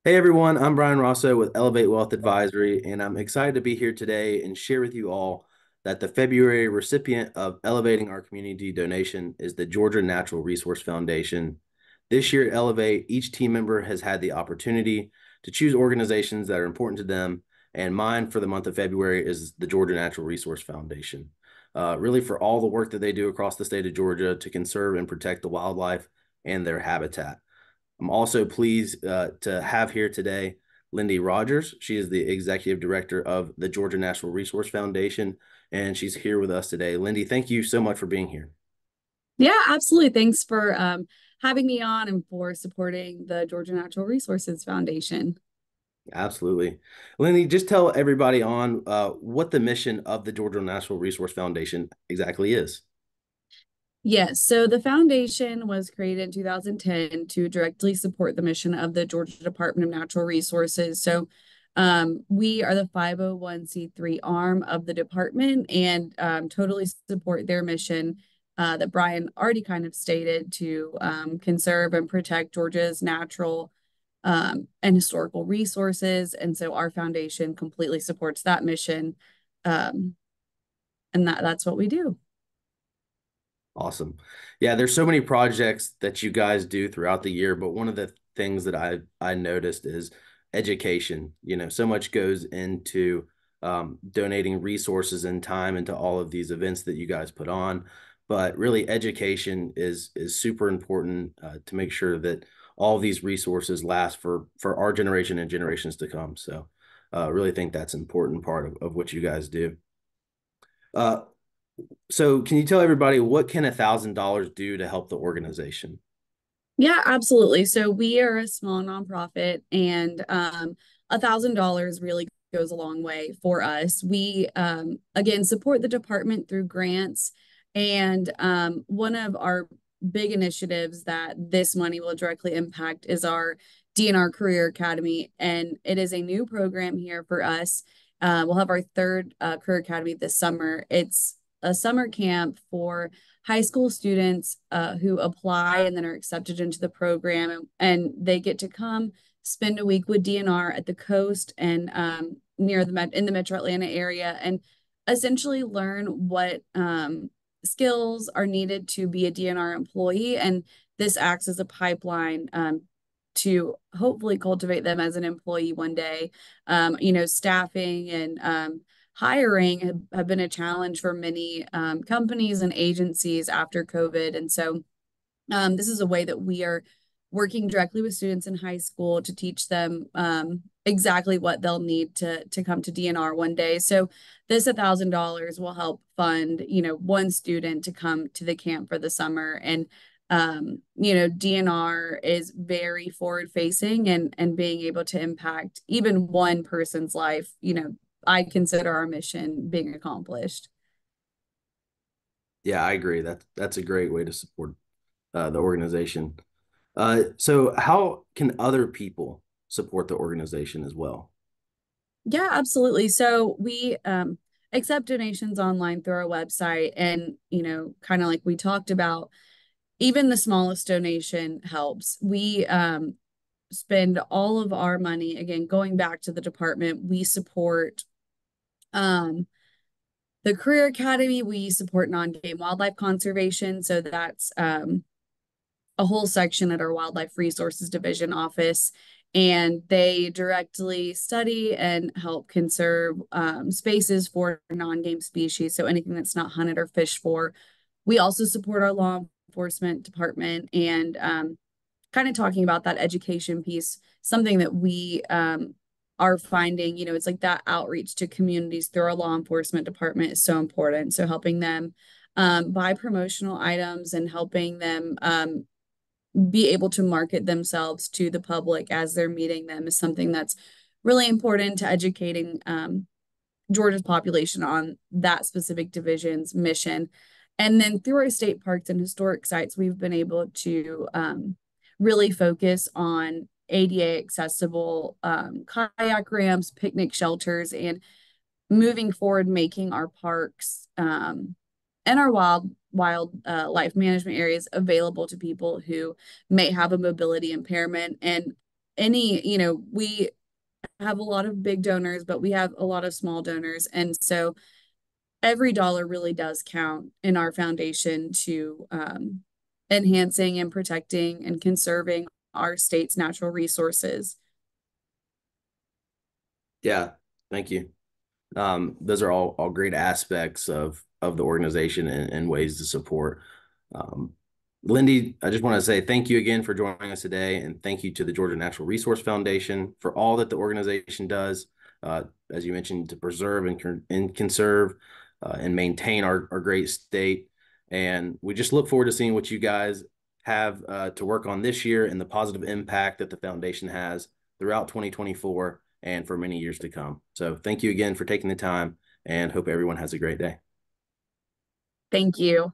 Hey everyone, I'm Brian Rosso with Elevate Wealth Advisory, and I'm excited to be here today and share with you all that the February recipient of Elevating Our Community donation is the Georgia Natural Resource Foundation. This year at Elevate, each team member has had the opportunity to choose organizations that are important to them, and mine for the month of February is the Georgia Natural Resource Foundation. Really for all the work that they do across the state of Georgia to conserve and protect the wildlife and their habitat. I'm also pleased to have here today Lindy Rogers. She is the executive director of the Georgia Natural Resource Foundation, and she's here with us today. Lindy, thank you so much for being here. Yeah, absolutely. Thanks for having me on and for supporting the Georgia Natural Resources Foundation. Absolutely. Lindy, just tell everybody on what the mission of the Georgia Natural Resource Foundation exactly is. Yes, so the foundation was created in 2010 to directly support the mission of the Georgia Department of Natural Resources. So we are the 501(c)(3) arm of the department and totally support their mission that Brian already kind of stated to conserve and protect Georgia's natural and historical resources. And so our foundation completely supports that mission. Um, and that's what we do. Awesome. Yeah, there's so many projects that you guys do throughout the year, but one of the things that I noticed is education. So much goes into donating resources and time into all of these events that you guys put on, but really education is super important to make sure that all these resources last for our generation and generations to come. So, really think that's an important part of what you guys do. Uh, so can you tell everybody what can $1,000 do to help the organization? Yeah, absolutely. So we are a small nonprofit, and $1,000 really goes a long way for us. We again support the department through grants, and one of our big initiatives that this money will directly impact is our DNR Career Academy, and it is a new program here for us. We'll have our third Career Academy this summer. It's a summer camp for high school students who apply and then are accepted into the program, and they get to come spend a week with DNR at the coast and near in the Metro Atlanta area, and essentially learn what skills are needed to be a DNR employee. And this acts as a pipeline to hopefully cultivate them as an employee one day. Staffing and hiring have been a challenge for many companies and agencies after COVID. And so this is a way that we are working directly with students in high school to teach them exactly what they'll need to come to DNR one day. So this $1,000 will help fund, one student to come to the camp for the summer. And DNR is very forward facing and being able to impact even one person's life, I consider our mission being accomplished. Yeah, I agree. That's a great way to support the organization. So how can other people support the organization as well? Yeah, absolutely. So we accept donations online through our website. And, kind of like we talked about, even the smallest donation helps. We spend all of our money, again, going back to the department, we support um, the Career Academy, we support non-game wildlife conservation. So that's a whole section at our Wildlife Resources Division office, and they directly study and help conserve spaces for non-game species. So anything that's not hunted or fished for. We also support our law enforcement department and kind of talking about that education piece, something that we are finding, it's like that outreach to communities through our law enforcement department is so important. So helping them buy promotional items and helping them be able to market themselves to the public as they're meeting them is something that's really important to educating Georgia's population on that specific division's mission. And then through our state parks and historic sites, we've been able to really focus on ADA accessible kayak ramps, picnic shelters, and moving forward, making our parks and our wild life management areas available to people who may have a mobility impairment. And any, we have a lot of big donors, but we have a lot of small donors. And so every dollar really does count in our foundation to enhancing and protecting and conserving our state's natural resources. Yeah, thank you. Those are all great aspects of the organization and ways to support. Um, Lindy, I just want to say thank you again for joining us today, and thank you to the Georgia Natural Resource Foundation for all that the organization does, as you mentioned, to preserve and conserve and maintain our great state. And we just look forward to seeing what you guys have to work on this year and the positive impact that the foundation has throughout 2024 and for many years to come. So thank you again for taking the time, and hope everyone has a great day. Thank you.